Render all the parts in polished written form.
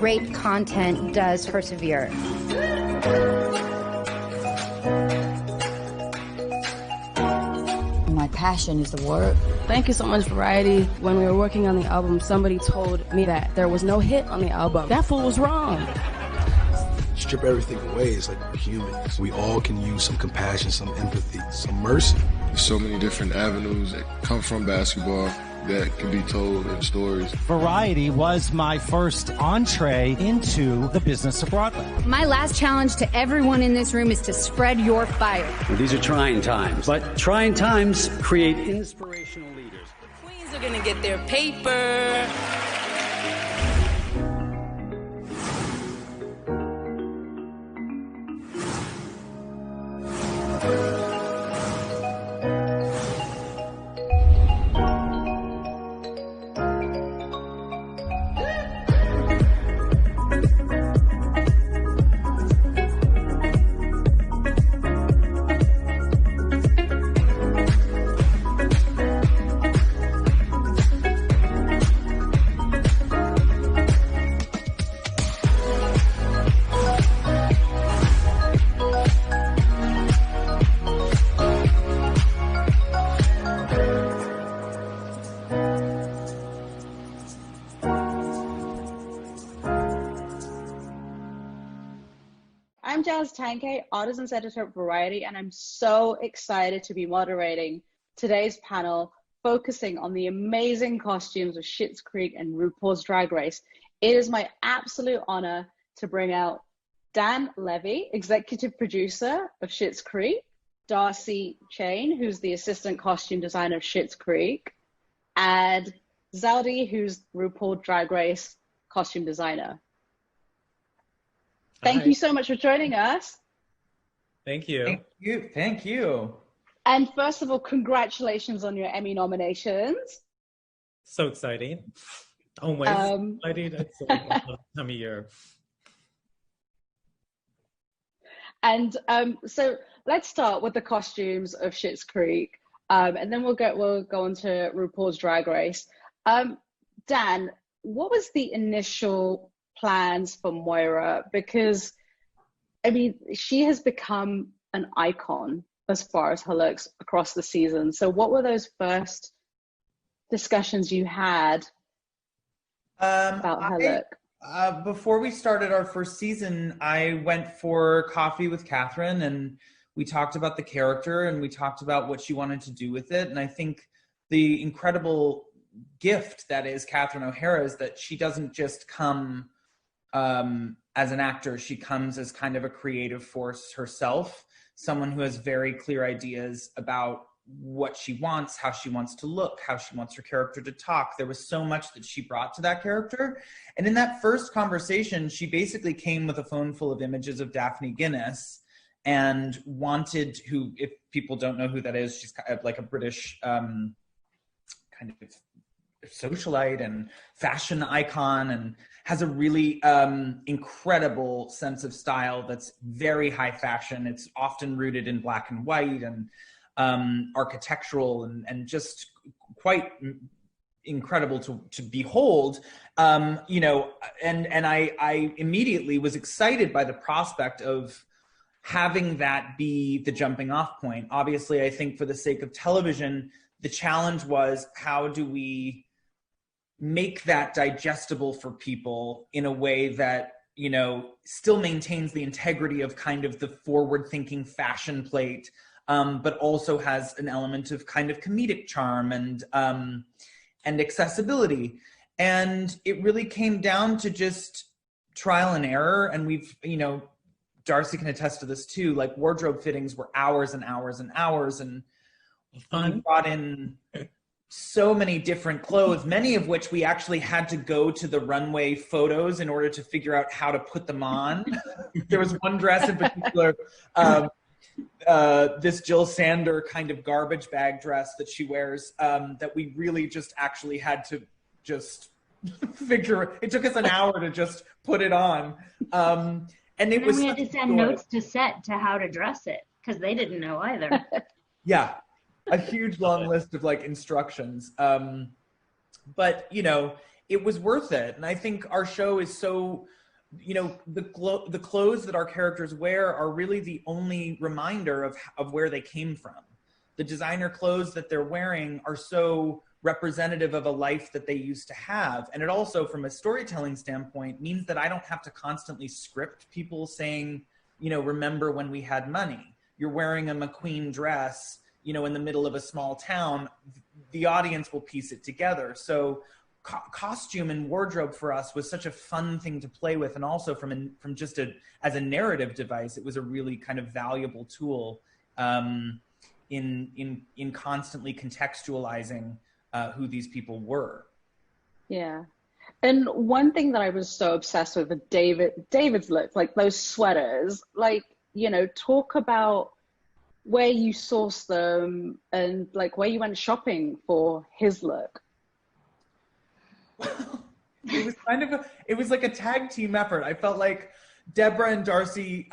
great content does persevere. My passion is the work. Thank you so much, Variety. When we were working on the album, somebody told me that there was no hit on the album. That fool was wrong. Strip everything away. It's like we're humans. We all can use some compassion, some empathy, some mercy. There's so many different avenues that come from basketball that can be told in stories. Variety was my first entree into the business of Broadway. My last challenge to everyone in this room is to spread your fire. Well, these are trying times, but trying times create inspirational leaders. The queens are going to get their paper. I'm Darci Cheyne, artisans editor at Variety, and I'm so excited to be moderating today's panel focusing on the amazing costumes of Schitt's Creek and RuPaul's Drag Race. It is my absolute honor to bring out Dan Levy, executive producer of Schitt's Creek, Darci Cheyne, who's the assistant costume designer of Schitt's Creek, and Zaldy, who's RuPaul Drag Race costume designer. Thank you so much for joining us. Thank you. Thank you. Thank you. And first of all, congratulations on your Emmy nominations. So exciting. Always exciting. It's so time of year. And so let's start with the costumes of Schitt's Creek, and then we'll go on to RuPaul's Drag Race. Dan, what was the initial plans for Moira? Because I mean, she has become an icon as far as her looks across the season. So what were those first discussions you had about her look? Before we started our first season, I went for coffee with Catherine, and we talked about the character and we talked about what she wanted to do with it. And I think the incredible gift that is Catherine O'Hara is that she doesn't just come as an actor, she comes as kind of a creative force herself, someone who has very clear ideas about what she wants, how she wants to look, how she wants her character to talk. There was so much that she brought to that character. And in that first conversation, she basically came with a phone full of images of Daphne Guinness and wanted, who, if people don't know who that is, she's kind of like a British kind of socialite and fashion icon, and has a really incredible sense of style that's very high fashion. It's often rooted in black and white and architectural and just quite incredible to behold. You know, and I immediately was excited by the prospect of having that be the jumping off point. Obviously, I think for the sake of television, the challenge was, how do we make that digestible for people in a way that, you know, still maintains the integrity of kind of the forward-thinking fashion plate, but also has an element of kind of comedic charm and accessibility. And it really came down to just trial and error. And we've, you know, Darci can attest to this too, like wardrobe fittings were hours and hours and hours. And we brought in so many different clothes, many of which we actually had to go to the runway photos in order to figure out how to put them on. There was one dress in particular, this Jill Sander kind of garbage bag dress that she wears, that we really just actually had to just figure. It took us an hour to just put it on. And it was, we had to send notes to set to how to dress it, because they didn't know either. Yeah. A huge long list of like instructions. But, you know, it was worth it. And I think our show is so, you know, the clothes that our characters wear are really the only reminder of where they came from. The designer clothes that they're wearing are so representative of a life that they used to have. And it also, from a storytelling standpoint, means that I don't have to constantly script people saying, you know, remember when we had money. You're wearing a McQueen dress, you know, in the middle of a small town. The audience will piece it together. So costume and wardrobe for us was such a fun thing to play with. And also from just as a narrative device, it was a really kind of valuable tool in constantly contextualizing who these people were. Yeah. And one thing that I was so obsessed with David's look, like those sweaters, like, you know, talk about where you sourced them and like where you went shopping for his look. It was it was like a tag team effort. I felt like Deborah and Darci,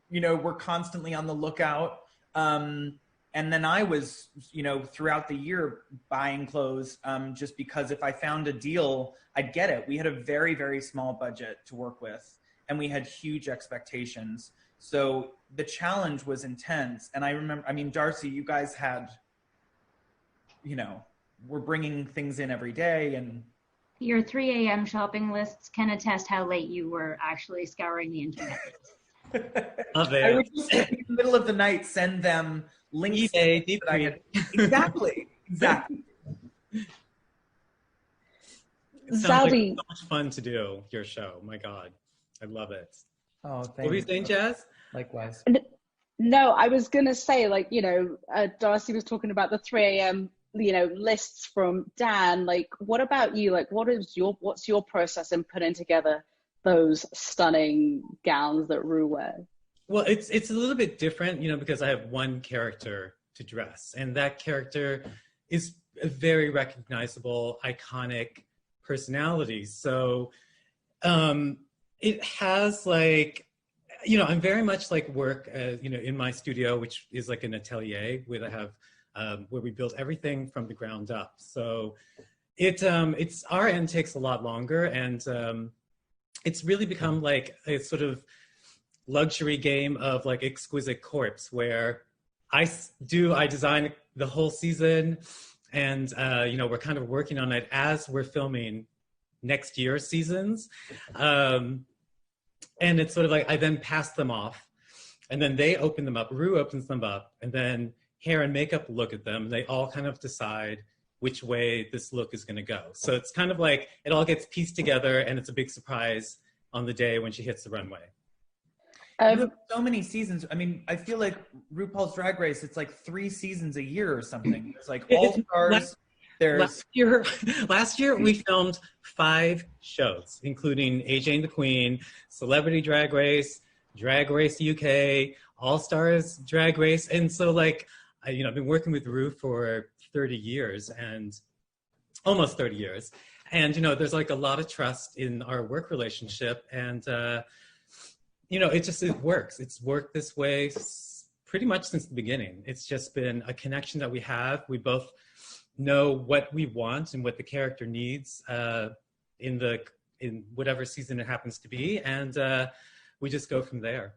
you know, were constantly on the lookout. And then I was, you know, throughout the year buying clothes just because if I found a deal, I'd get it. We had a very, very small budget to work with and we had huge expectations. So the challenge was intense. And I remember, I mean, Darci, you guys had, you know, we're bringing things in every day and your 3 a.m. shopping lists can attest how late you were actually scouring the internet. I would just in the middle of the night send them links that I had. Exactly. Zaldy, like so much fun to do your show. My God, I love it. Oh, thank you. What were you saying, Jazz? Likewise. No, I was gonna say, like, you know, Darci was talking about the 3 a.m. you know, lists from Dan. Like, what about you? Like, what's your process in putting together those stunning gowns that Ru wears? Well, it's a little bit different, you know, because I have one character to dress, and that character is a very recognizable, iconic personality. So it has like, you know, I'm very much like work, you know, in my studio, which is like an atelier where I have, where we build everything from the ground up. So it's our end takes a lot longer, and it's really become like a sort of luxury game of like exquisite corpse where I design the whole season, and you know, we're kind of working on it as we're filming next year's seasons, and it's sort of like I then pass them off, and then they open them up. Ru opens them up, and then hair and makeup look at them, and they all kind of decide which way this look is going to go. So it's kind of like it all gets pieced together, and it's a big surprise on the day when she hits the runway. So many seasons. I mean, I feel like RuPaul's Drag Race, it's like 3 seasons a year or something. It's like All Stars. Last year we filmed 5 shows, including AJ and the Queen, Celebrity Drag Race, Drag Race UK, All Stars Drag Race. And so like, you know, I've been working with Ru for 30 years and almost 30 years. And, you know, there's like a lot of trust in our work relationship, and, you know, it works. It's worked this way pretty much since the beginning. It's just been a connection that we have. We both know what we want and what the character needs in whatever season it happens to be, and we just go from there.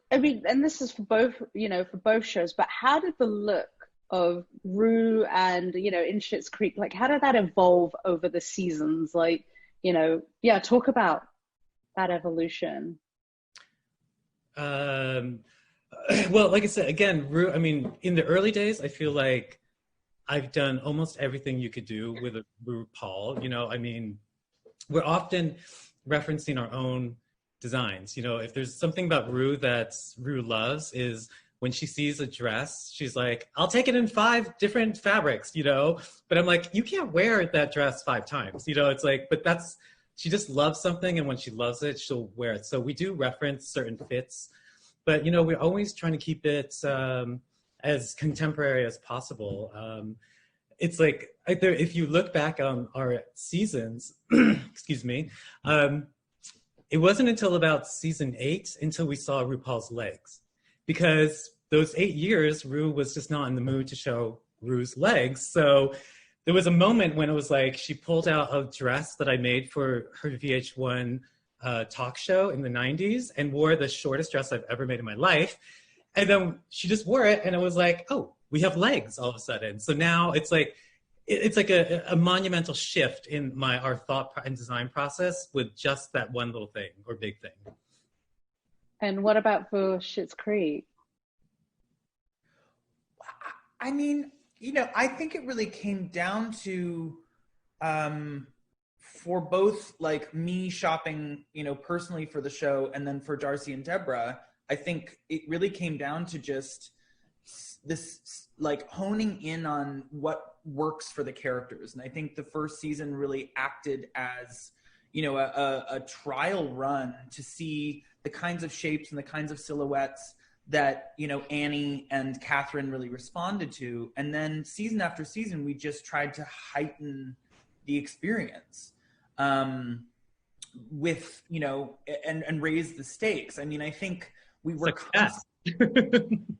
And this is for both, you know, for both shows, but how did the look of Ru and, you know, in Schitt's Creek, like, how did that evolve over the seasons? Like, you know, yeah, talk about that evolution. Well, like I said, again, Ru, I mean, in the early days, I feel like I've done almost everything you could do with a RuPaul. You know, I mean, we're often referencing our own designs. You know, if there's something about Ru that Ru loves is when she sees a dress, she's like, I'll take it in 5 different fabrics, you know? But I'm like, you can't wear that dress 5 times, you know? It's like, but she just loves something, and when she loves it, she'll wear it. So we do reference certain fits, but, you know, we're always trying to keep it as contemporary as possible. It's like, if you look back on our seasons, excuse me, it wasn't until about season 8 until we saw RuPaul's legs, because those 8 years, Ru was just not in the mood to show Ru's legs. So there was a moment when it was like she pulled out a dress that I made for her VH1 talk show in the 90s and wore the shortest dress I've ever made in my life. And then she just wore it and it was like, oh, we have legs all of a sudden. So now it's like a monumental shift in our thought and design process with just that one little thing or big thing. And what about for Schitt's Creek? I mean, I think it really came down to, for both like me shopping, personally for the show and then for Darci and Deborah, I think it really came down to just this like honing in on what works for the characters. And I think the first season really acted as, a trial run to see the kinds of shapes and the kinds of silhouettes that, Annie and Catherine really responded to. And then season after season, we just tried to heighten the experience with, and raise the stakes. I mean, I think we were...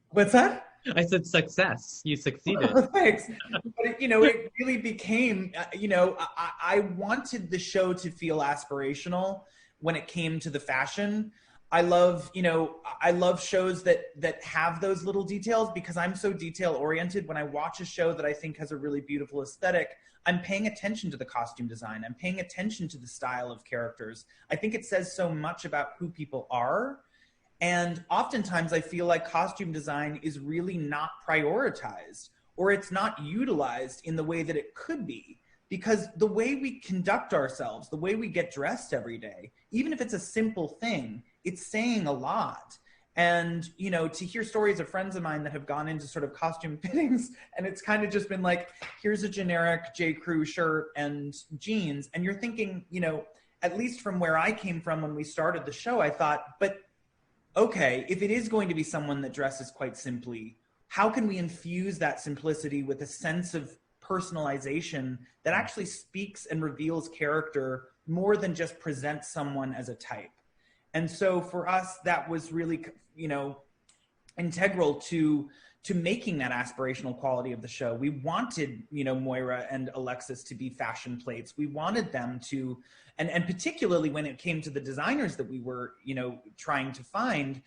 What's that? I said success. You succeeded. Oh, thanks. But it really became, I wanted the show to feel aspirational when it came to the fashion. I love shows that have those little details because I'm so detail oriented. When I watch a show that I think has a really beautiful aesthetic, I'm paying attention to the costume design. I'm paying attention to the style of characters. I think it says so much about who people are. And oftentimes I feel like costume design is really not prioritized, or it's not utilized in the way that it could be. Because the way we conduct ourselves, the way we get dressed every day, even if it's a simple thing, it's saying a lot. And, to hear stories of friends of mine that have gone into sort of costume fittings, and it's kind of just been like, here's a generic J. Crew shirt and jeans. And you're thinking, at least from where I came from when we started the show, I thought, but okay, if it is going to be someone that dresses quite simply, how can we infuse that simplicity with a sense of personalization that actually speaks and reveals character more than just presents someone as a type? And so for us, that was really, integral to making that aspirational quality of the show. We wanted, Moira and Alexis to be fashion plates. We wanted them to, and particularly when it came to the designers that we were, trying to find,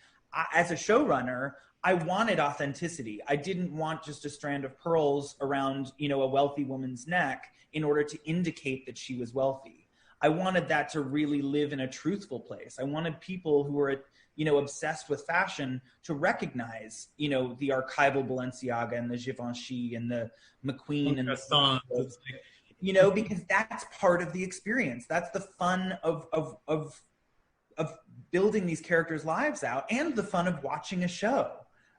as a showrunner, I wanted authenticity. I didn't want just a strand of pearls around, a wealthy woman's neck in order to indicate that she was wealthy. I wanted that to really live in a truthful place. I wanted people who were, obsessed with fashion to recognize, the archival Balenciaga and the Givenchy and the McQueen and the, because that's part of the experience. That's the fun of building these characters' lives out and the fun of watching a show.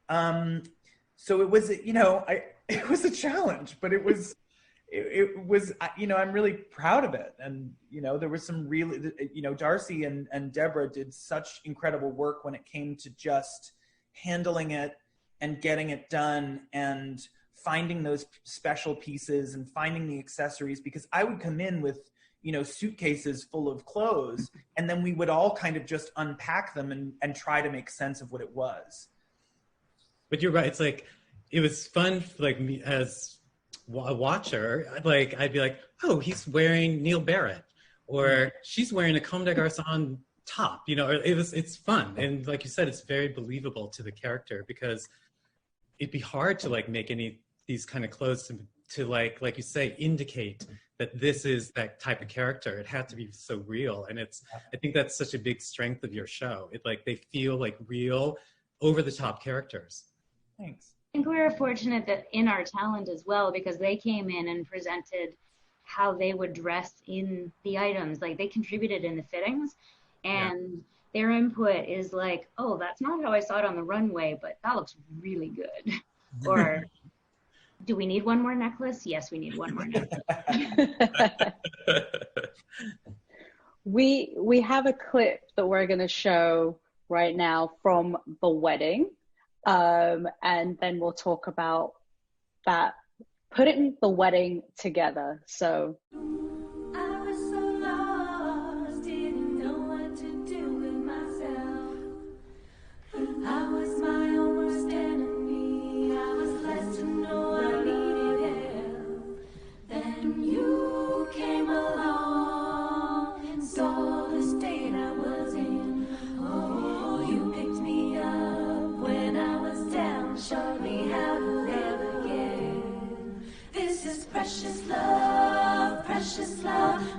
So it was, it was a challenge, but it was, I'm really proud of it. And, there was some really, Darci and Deborah did such incredible work when it came to just handling it and getting it done and finding those special pieces and finding the accessories, because I would come in with, suitcases full of clothes, and then we would all kind of just unpack them and try to make sense of what it was. But you're right. It's like, it was fun, like me as a watcher, like I'd be like, oh, he's wearing Neil Barrett, or she's wearing a Comme des Garçons top, it's fun. And like you said, it's very believable to the character, because it'd be hard to like make any these kind of clothes to like you say, indicate that this is that type of character. It had to be so real. And I think that's such a big strength of your show. It like, they feel like real, over the top characters. Thanks. I think we were fortunate that in our talent as well, because they came in and presented how they would dress in the items. Like, they contributed in the fittings, and their input is like, oh, that's not how I saw it on the runway, but that looks really good. Or, do we need one more necklace? Yes, we need one more necklace. We have a clip that we're going to show right now from the wedding. And then we'll talk about that, putting the wedding together. So. I was so lost, didn't know what to do with myself. I was my own worst enemy. I was less to know I needed help than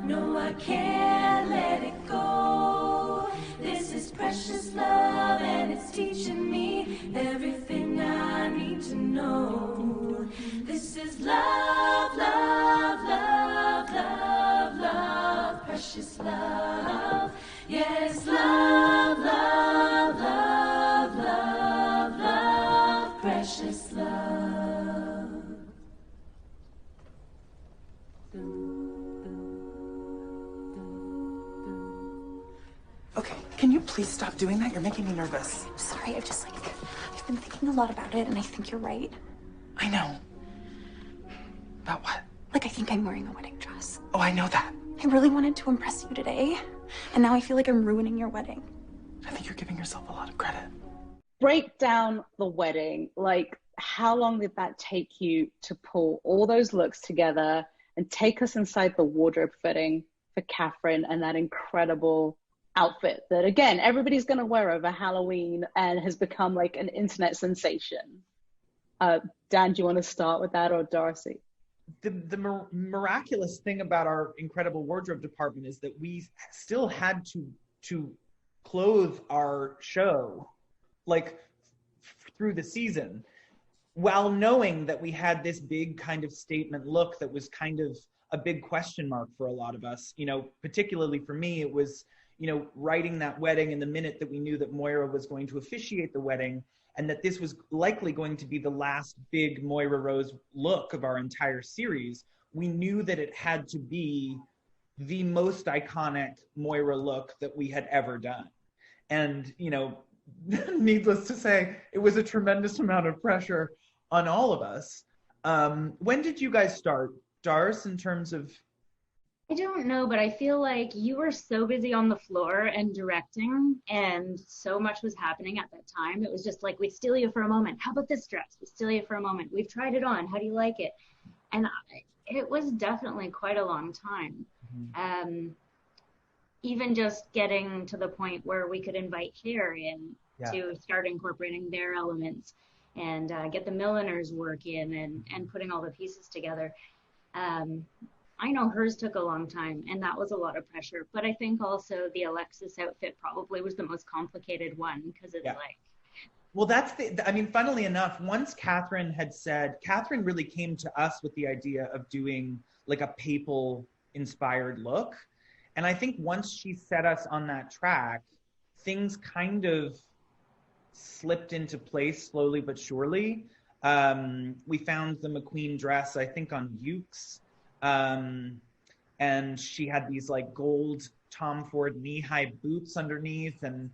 No, I can't let it go. This is precious love, and it's teaching me everything I need to know. This is love, love, love, love, love, precious love. Yes, love, love, love, love, love, precious love. Okay, can you please stop doing that? You're making me nervous. Sorry, I've been thinking a lot about it, and I think you're right. I know. About what? Like, I think I'm wearing a wedding dress. Oh, I know that. I really wanted to impress you today, and now I feel like I'm ruining your wedding. I think you're giving yourself a lot of credit. Break down the wedding. Like, how long did that take you to pull all those looks together and take us inside the wardrobe fitting for Catherine and that incredible outfit that, again, everybody's going to wear over Halloween and has become like an internet sensation? Dan, do you want to start with that, or Darci? The miraculous thing about our incredible wardrobe department is that we still had to clothe our show like through the season, while knowing that we had this big kind of statement look that was kind of a big question mark for a lot of us. You know, particularly for me, it was, you know, writing that wedding in the minute that we knew that Moira was going to officiate the wedding, and that this was likely going to be the last big Moira Rose look of our entire series. We knew that it had to be the most iconic Moira look that we had ever done. And, you know, needless to say, it was a tremendous amount of pressure on all of us. When did you guys start, Darce, in terms of? I don't know, but I feel like you were so busy on the floor and directing, and so much was happening at that time. It was just like, we steal you for a moment. How about this dress? We steal you for a moment. We've tried it on. How do you like it? And it was definitely quite a long time. Mm-hmm. Even just getting to the point where we could invite hair in to start incorporating their elements, and get the milliners work in, and putting all the pieces together. I know hers took a long time, and that was a lot of pressure. But I think also the Alexis outfit probably was the most complicated one, because it's like. Well, that's I mean, funnily enough, once Catherine really came to us with the idea of doing like a papal inspired look. And I think once she set us on that track, things kind of slipped into place slowly but surely. We found the McQueen dress, I think, on Ukes. And she had these like gold Tom Ford knee-high boots underneath, and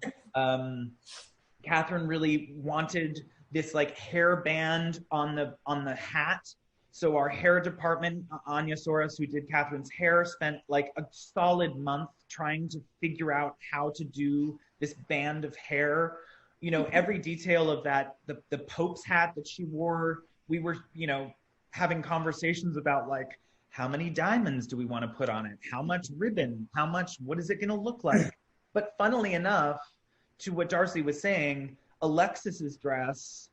Catherine really wanted this like hair band on the hat. So our hair department, Anya Soros, who did Catherine's hair, spent like a solid month trying to figure out how to do this band of hair. You know, every detail of that, the Pope's hat that she wore, we were, you know, having conversations about like, how many diamonds do we want to put on it? How much ribbon? What is it going to look like? But funnily enough, to what Darci was saying, Alexis's dress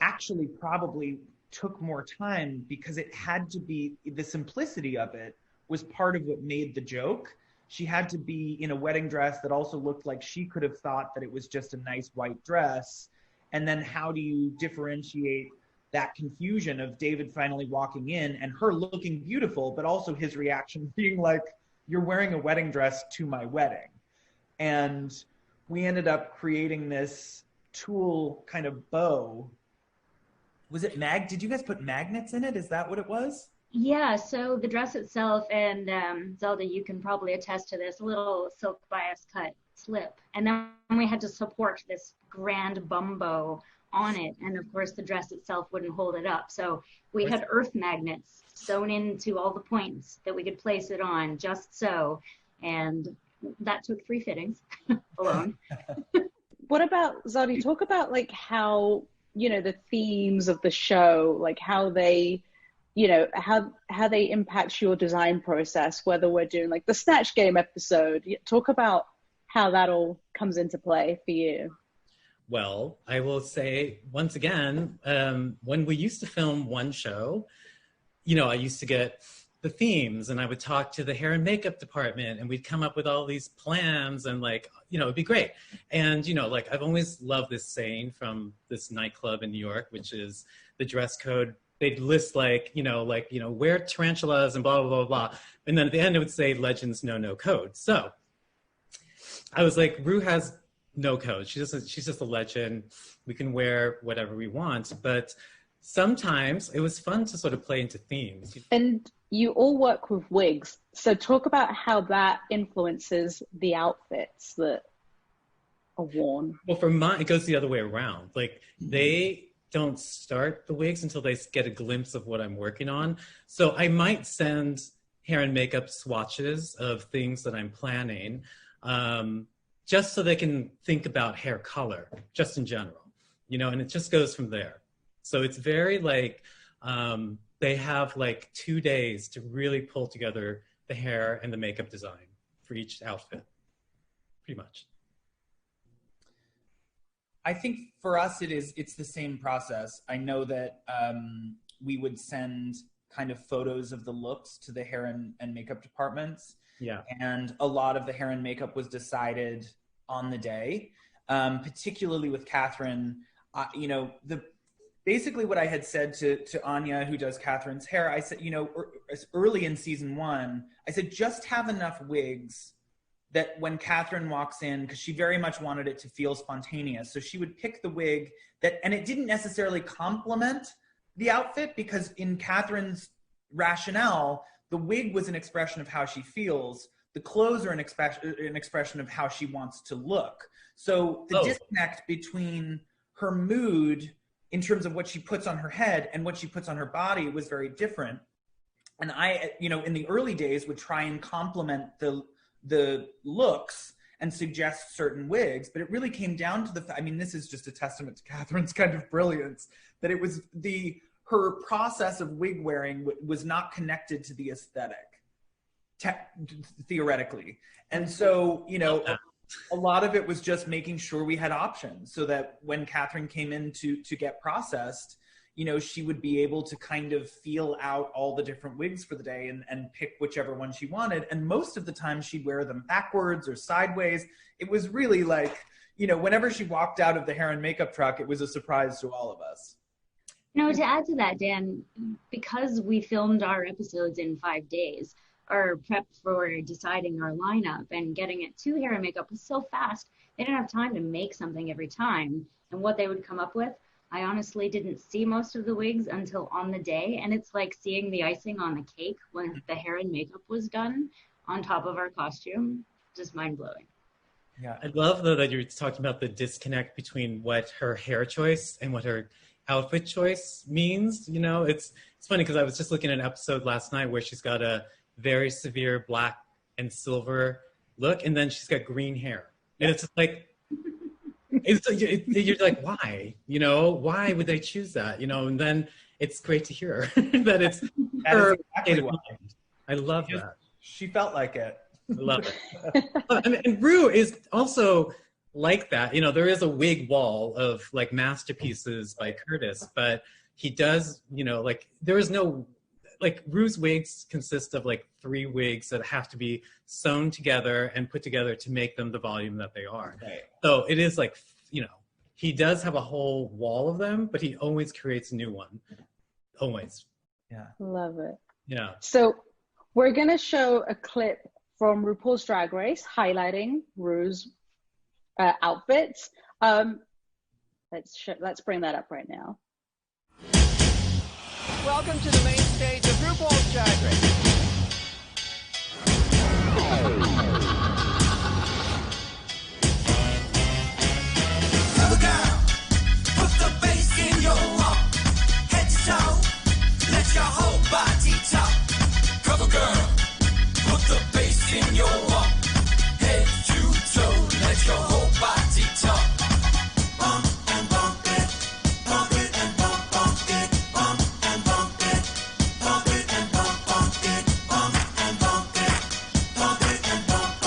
actually probably took more time, because it had to be, the simplicity of it was part of what made the joke. She had to be in a wedding dress that also looked like she could have thought that it was just a nice white dress. And then how do you differentiate that confusion of David finally walking in and her looking beautiful, but also his reaction being like, you're wearing a wedding dress to my wedding. And we ended up creating this tulle kind of bow. Was it did you guys put magnets in it? Is that what it was? Yeah, so the dress itself, and Zaldy, you can probably attest to this, a little silk bias cut slip. And then we had to support this grand bum bow on it, and of course the dress itself wouldn't hold it up, so we had earth magnets sewn into all the points that we could place it on, just so, and that took 3 fittings alone. What about, Zaldy, talk about like how, you know, the themes of the show, like how they, you know, how they impact your design process, whether we're doing like the Snatch Game episode. Talk about how that all comes into play for you. Well, I will say once again, when we used to film one show, you know, I used to get the themes, and I would talk to the hair and makeup department, and we'd come up with all these plans, and like, you know, it'd be great. And, you know, like I've always loved this saying from this nightclub in New York, which is the dress code. They'd list like, wear tarantulas and blah, blah, blah, blah. And then at the end it would say legends know no code. So I was like, Ru has no code. She's just a legend. We can wear whatever we want. But sometimes it was fun to sort of play into themes. And you all work with wigs. So talk about how that influences the outfits that are worn. Well, for mine, it goes the other way around. Like they don't start the wigs until they get a glimpse of what I'm working on. So I might send hair and makeup swatches of things that I'm planning, just so they can think about hair color, just in general, you know, and it just goes from there. So it's very like, they have like 2 days to really pull together the hair and the makeup design for each outfit, pretty much. I think for us, it's the same process. I know that we would send kind of photos of the looks to the hair and makeup departments. Yeah. And a lot of the hair and makeup was decided on the day, particularly with Catherine. You know, basically what I had said to Anya, who does Catherine's hair, I said, you know, early in season 1, I said, just have enough wigs that when Catherine walks in, because she very much wanted it to feel spontaneous. So she would pick the wig and it didn't necessarily complement the outfit, because in Catherine's rationale, the wig was an expression of how she feels. The clothes are an expression of how she wants to look. So the disconnect between her mood in terms of what she puts on her head and what she puts on her body was very different. And I, you know, in the early days would try and complement the looks and suggest certain wigs, but it really came down to I mean, this is just a testament to Catherine's kind of brilliance, that it was her process of wig wearing was not connected to the aesthetic, theoretically. And so, you know, a lot of it was just making sure we had options so that when Catherine came in to get processed, you know, she would be able to kind of feel out all the different wigs for the day and pick whichever one she wanted. And most of the time she'd wear them backwards or sideways. It was really like, you know, whenever she walked out of the hair and makeup truck, it was a surprise to all of us. You know, to add to that, Dan, because we filmed our episodes in 5 days, our prep for deciding our lineup and getting it to hair and makeup was so fast, they didn't have time to make something every time. And what they would come up with, I honestly didn't see most of the wigs until on the day. And it's like seeing the icing on the cake when the hair and makeup was done on top of our costume. Just mind blowing. Yeah, I love though that you're talking about the disconnect between what her hair choice and what her outfit choice means. You know, it's funny because I was just looking at an episode last night where she's got a very severe black and silver look, and then she's got green hair. And it's like, you're like, why? You know, why would they choose that? You know, and then it's great to hear that it's her state of mind. I love that. She felt like it. I love it. And Ru is also like that. You know, there is a wig wall of like masterpieces by Curtis, but he does, you know, like there is no, like Ru's wigs consist of like 3 wigs that have to be sewn together and put together to make them the volume that they are. Right. So it is like, you know, he does have a whole wall of them, but he always creates a new one. Always. Yeah. Love it. Yeah. So we're going to show a clip from RuPaul's Drag Race highlighting Ru's outfits. Let's bring that up right now. Welcome to the main stage of RuPaul's Drag Race. Cover girl, put the bass in your walk. Head to toe, let your whole body talk. Cover girl, put the bass in your walk. Head to toe, let your whole body talk. Bump and bump it, bump it and bump it, bump and bump it, bump it and bump it, bump and bump it, bump it and bump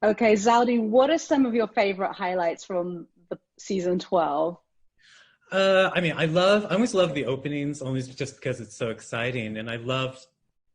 Okay, Zaldy, what are some of your favorite highlights from the season 12? I mean, I always love the openings, only just because it's so exciting. And I loved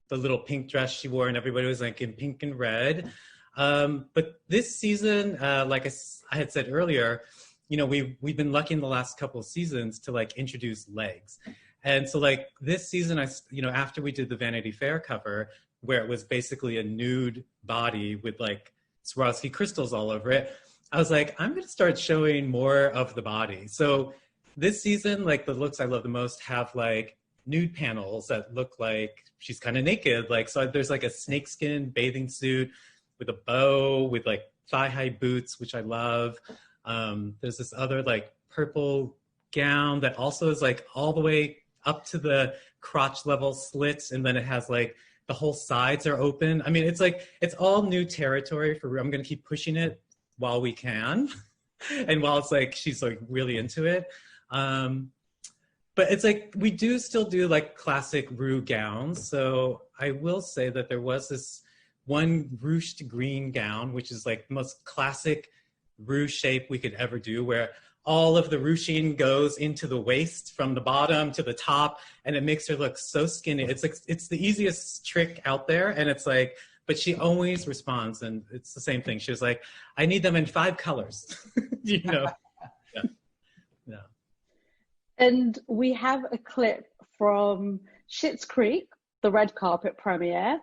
the little pink dress she wore, and everybody was like in pink and red. But this season, like I had said earlier, you know, we've been lucky in the last couple of seasons to like introduce legs. And so like this season, you know, after we did the Vanity Fair cover, where it was basically a nude body with like Swarovski crystals all over it, I was like, I'm going to start showing more of the body. So this season, like the looks I love the most have like nude panels that look like she's kind of naked. Like, so there's like a snakeskin bathing suit with a bow with like thigh-high boots, which I love. There's this other like purple gown that also is like all the way up to the crotch level slits, and then it has like the whole sides are open. I mean, it's like, it's all new territory for I'm going to keep pushing it while we can. And while it's like, she's like really into it. But it's like, we do still do like classic Ru gowns. So I will say that there was this one ruched green gown, which is like the most classic Ru shape we could ever do, where all of the ruching goes into the waist from the bottom to the top, and it makes her look so skinny. It's like, it's the easiest trick out there. And it's like, but she always responds, and it's the same thing. She was like, I need them in 5 colors, you know? Yeah. Yeah. And we have a clip from Schitt's Creek, the red carpet premiere.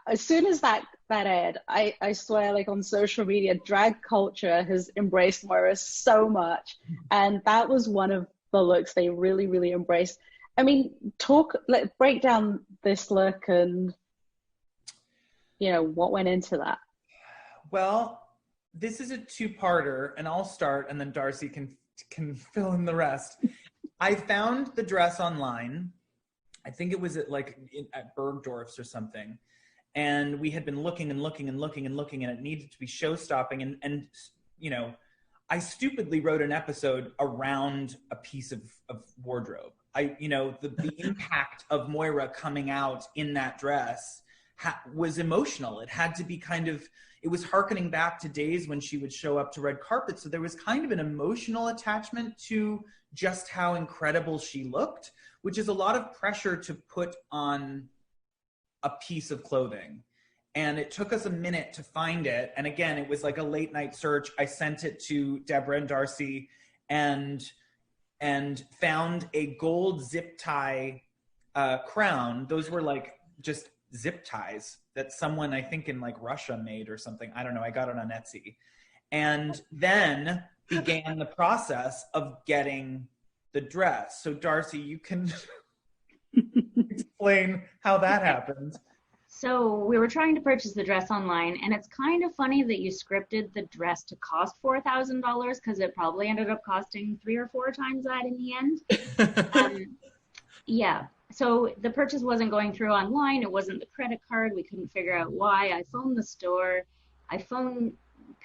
As soon as that aired, I swear, like on social media, drag culture has embraced Moira so much. And that was one of the looks they really, really embraced. I mean, break down this look and, you know, what went into that. Well, this is a two-parter, and I'll start, and then Darci can fill in the rest. I found the dress online. I think it was at Bergdorf's or something. And we had been looking and looking and looking and looking, and it needed to be show-stopping. And you know, I stupidly wrote an episode around a piece of wardrobe. The impact of Moira coming out in that dress was emotional. It had to be it was hearkening back to days when she would show up to red carpet. So there was kind of an emotional attachment to just how incredible she looked, which is a lot of pressure to put on a piece of clothing. And it took us a minute to find it. And again, it was like a late night search. I sent it to Deborah and Darci and found a gold zip tie crown. Those were like just zip ties that someone, I think in like Russia made or something. I don't know. I got it on Etsy. And then began the process of getting the dress. So Darci, you can explain how that happened. So we were trying to purchase the dress online, and it's kind of funny that you scripted the dress to cost $4,000 because it probably ended up costing 3 or 4 times that in the end. Yeah. So the purchase wasn't going through online. It wasn't the credit card. We couldn't figure out why. I phoned the store. I phoned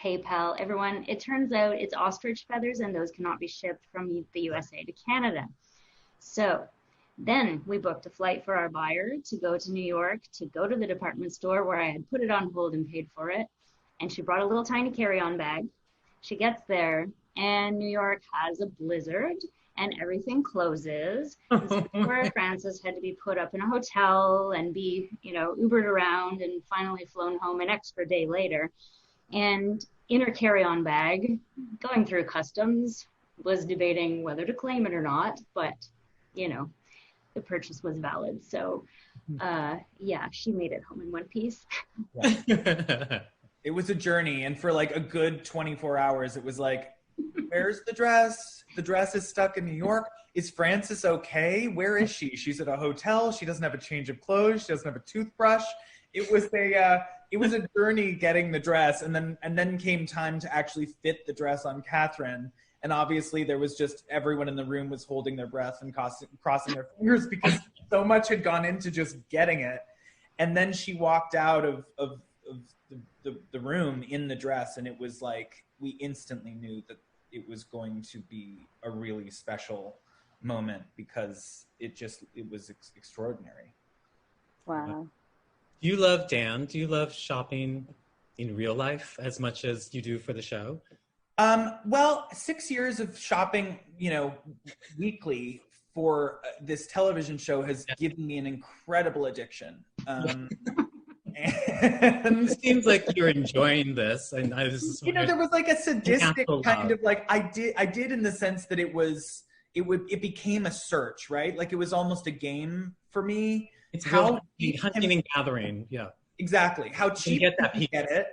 PayPal. Everyone. It turns out it's ostrich feathers, and those cannot be shipped from the USA to Canada. So then we booked a flight for our buyer to go to New York, to go to the department store where I had put it on hold and paid for it. And she brought a little tiny carry-on bag. She gets there, and New York has a blizzard, and everything closes. And so poor Frances had to be put up in a hotel and be, Ubered around and finally flown home an extra day later. And in her carry-on bag, going through customs, was debating whether to claim it or not, but, the purchase was valid. So, she made it home in one piece. It was a journey. And for like a good 24 hours, it was like, where's the dress? The dress is stuck in New York. Is Frances okay? Where is she? She's at a hotel. She doesn't have a change of clothes. She doesn't have a toothbrush. It was a journey getting the dress. And then came time to actually fit the dress on Catherine. And obviously there was just everyone in the room was holding their breath and crossing their fingers because so much had gone into just getting it. And then she walked out of the room in the dress, and it was like, we instantly knew that it was going to be a really special moment because it was extraordinary. Wow. Do you love shopping in real life as much as you do for the show? Well, 6 years of shopping, weekly for this television show has given me an incredible addiction. And it seems like you're enjoying this, and I was just there was like a sadistic kind of like I did in the sense that it became a search, right? Like it was almost a game for me. It's how hunting and gathering, yeah. Exactly. How cheap get that can you get it,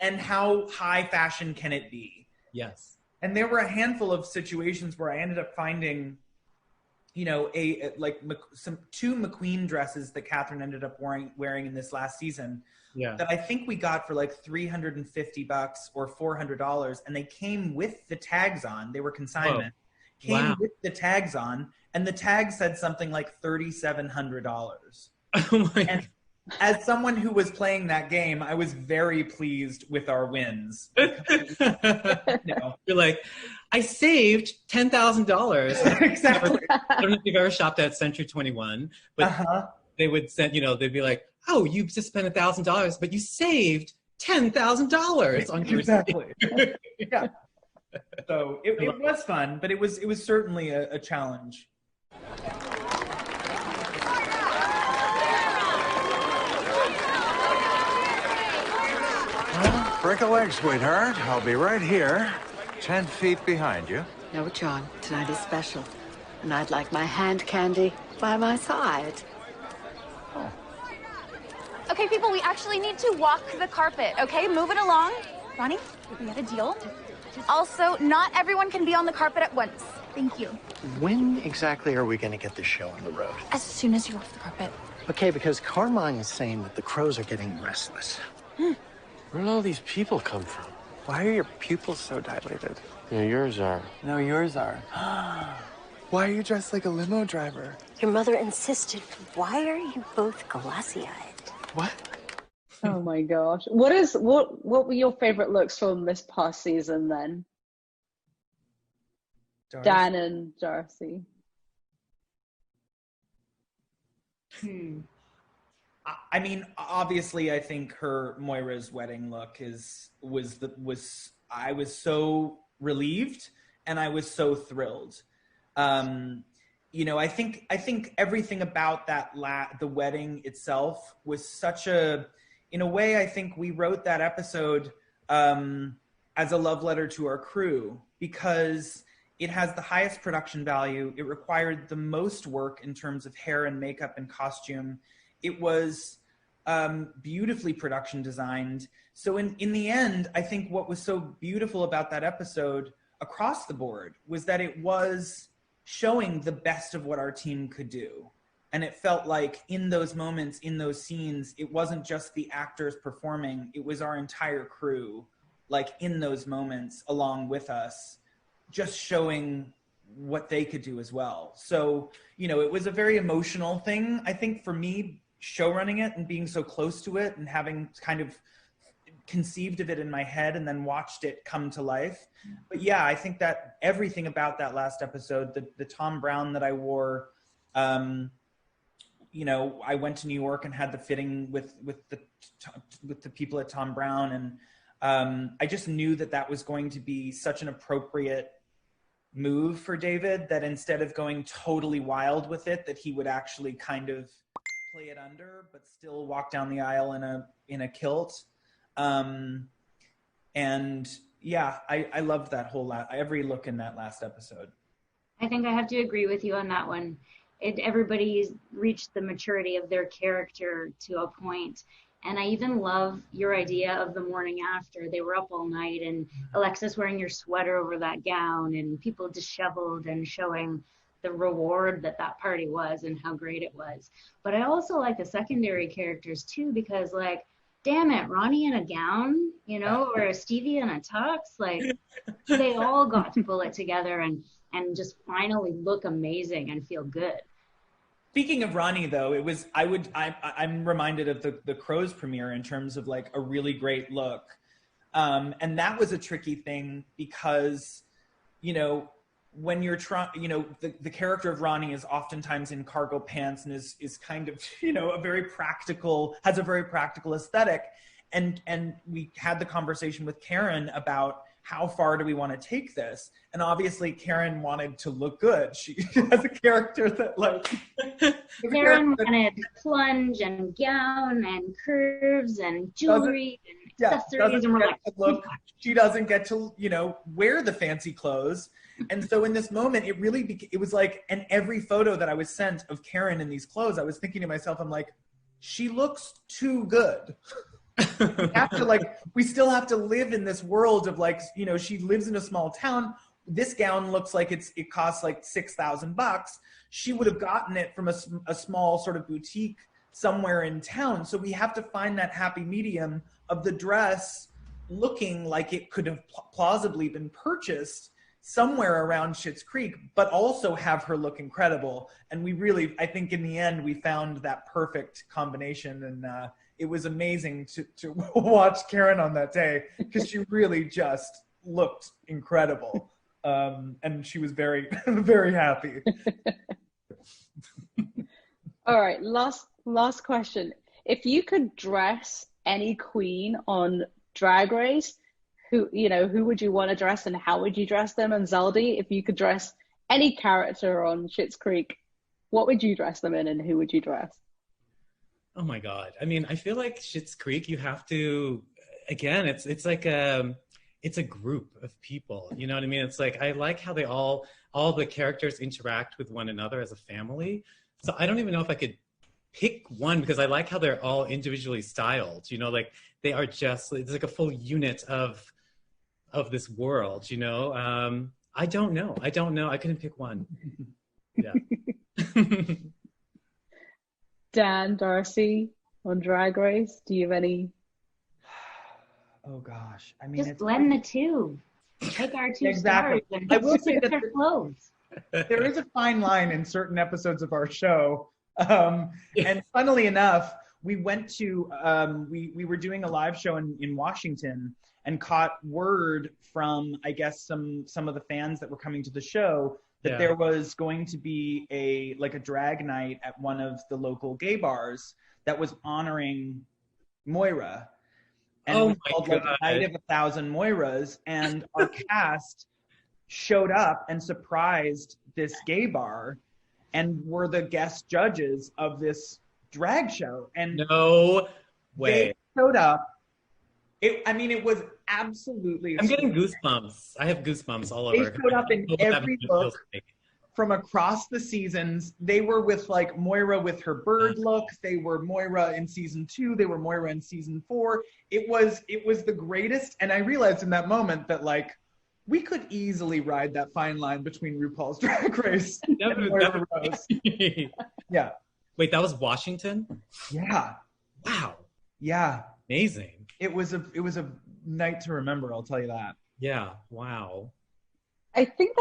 and how high fashion can it be? Yes. And there were a handful of situations where I ended up finding, two McQueen dresses that Catherine ended up wearing in this last season. Yeah. That I think we got for like $350 or $400, and they came with the tags on. They were consignment. Came with the tags on, and the tag said something like $3,700. Oh my God. As someone who was playing that game, I was very pleased with our wins. Because, You're like, I saved $10,000. Exactly. I don't know if you've ever shopped at Century 21, but they would send, they'd be like, oh, you just spent $1,000, but you saved $10,000 on your exactly. Yeah. So it was fun, but it was certainly a challenge. Well, break a leg, sweetheart. I'll be right here, 10 feet behind you. No, John, tonight is special, and I'd like my hand candy by my side. Okay, people, we actually need to walk the carpet, okay? Move it along. Ronnie, we got a deal. Also, not everyone can be on the carpet at once. Thank you. When exactly are we going to get this show on the road? As soon as you're off the carpet. Okay, because Carmine is saying that the crows are getting restless. Where do all these people come from? Why are your pupils so dilated? Yeah, yours are. No, yours are. Why are you dressed like a limo driver? Your mother insisted. Why are you both glassy-eyed? What? Oh my gosh. What were your favorite looks from this past season then? Darci. Dan and Darci. I mean, obviously, I think her Moira's wedding look I was so relieved and I was so thrilled. I think everything about the wedding itself was such in a way, I think we wrote that episode as a love letter to our crew because it has the highest production value. It required the most work in terms of hair and makeup and costume. It was beautifully production designed. So in the end, I think what was so beautiful about that episode across the board was that it was showing the best of what our team could do. And it felt like in those moments, in those scenes, it wasn't just the actors performing, it was our entire crew, like in those moments along with us, just showing what they could do as well. So, it was a very emotional thing. I think for me, show running it and being so close to it and having kind of conceived of it in my head and then watched it come to life. But yeah, I think that everything about that last episode, the Tom Brown that I wore, I went to New York and had the fitting with the people at Tom Brown, and I just knew that was going to be such an appropriate move for David, that instead of going totally wild with it, that he would actually kind of play it under, but still walk down the aisle in a kilt. And yeah, I loved that every look in that last episode. I think I have to agree with you on that one. Everybody's reached the maturity of their character to a point. And I even love your idea of the morning after. They were up all night and Alexis wearing your sweater over that gown and people disheveled and showing the reward that party was and how great it was. But I also like the secondary characters too, because like, damn it, Ronnie in a gown, or Stevie in a tux, like they all got to pull it together and just finally look amazing and feel good. Speaking of Ronnie, though, I'm reminded of the Crows premiere in terms of like a really great look. And that was a tricky thing because, when you're trying, the character of Ronnie is oftentimes in cargo pants and is kind of, has a very practical aesthetic. and we had the conversation with Karen about how far do we want to take this? And obviously Karen wanted to look good. She has a character that like... Karen wanted plunge and gown and curves and jewelry and accessories. And we're like, look, she doesn't get to, you know, wear the fancy clothes. And so in this moment, it really, it was like, and every photo that I was sent of Karen in these clothes, I was thinking to myself, I'm like, she looks too good. We still have to live in this world of like, you know, she lives in a small town. This gown looks like it costs like $6,000. She would have gotten it from a small sort of boutique somewhere in town. So we have to find that happy medium of the dress looking like it could have plausibly been purchased somewhere around Schitt's Creek, but also have her look incredible. And we really, I think in the end, we found that perfect combination. And it was amazing to watch Karen on that day because she really just looked incredible. And she was very, very happy. All right, last question. If you could dress any queen on Drag Race, who would you want to dress and how would you dress them? And Zaldy, if you could dress any character on Schitt's Creek, what would you dress them in and who would you dress? Oh my God. I mean, I feel like Schitt's Creek, you have to, again, it's like it's a group of people, you know what I mean? It's like, I like how they all the characters interact with one another as a family. So I don't even know if I could pick one because I like how they're all individually styled, you know, like they are just, it's like a full unit of this world, you know? I don't know. I couldn't pick one. Yeah. Dan, Darci, on Drag Race, do you have any? Oh gosh, I mean, just blend the two. Take our two exactly. stars. I will say that their clothes. There is a fine line in certain episodes of our show, and funnily enough, we went to we were doing a live show in Washington and caught word from, I guess, some of the fans that were coming to the show that there was going to be a drag night at one of the local gay bars that was honoring Moira. And it was called like Night of 1,000 Moiras. And our cast showed up and surprised this gay bar and were the guest judges of this drag show. And no way. They showed up. It was absolutely... I'm getting goosebumps. I have goosebumps all over. They showed up in every look from across the seasons. They were with like Moira with her bird look. They were Moira in season 2. They were Moira in season 4. It was the greatest. And I realized in that moment that like we could easily ride that fine line between RuPaul's Drag Race and Moira Rose. Yeah. Wait, that was Washington? Yeah. Wow. Yeah. Amazing. It was a night to remember, I'll tell you that. Yeah. Wow. I think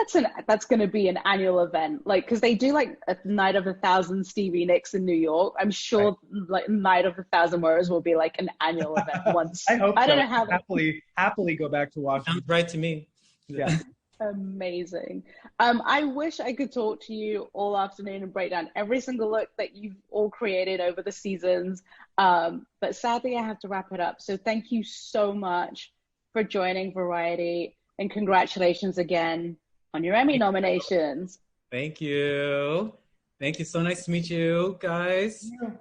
that's going to be an annual event, like because they do like a Night of 1,000 Stevie Nicks in New York. I'm sure like Night of 1,000 Moiras will be like an annual event once. I hope. I don't know how. Happily go back to Washington. Sounds right to me. Yeah. Amazing. I wish I could talk to you all afternoon and break down every single look that you've all created over the seasons. But sadly, I have to wrap it up. So thank you so much for joining Variety, and congratulations again on your Emmy nominations. Thank you. Thank you. So nice to meet you guys. Yeah.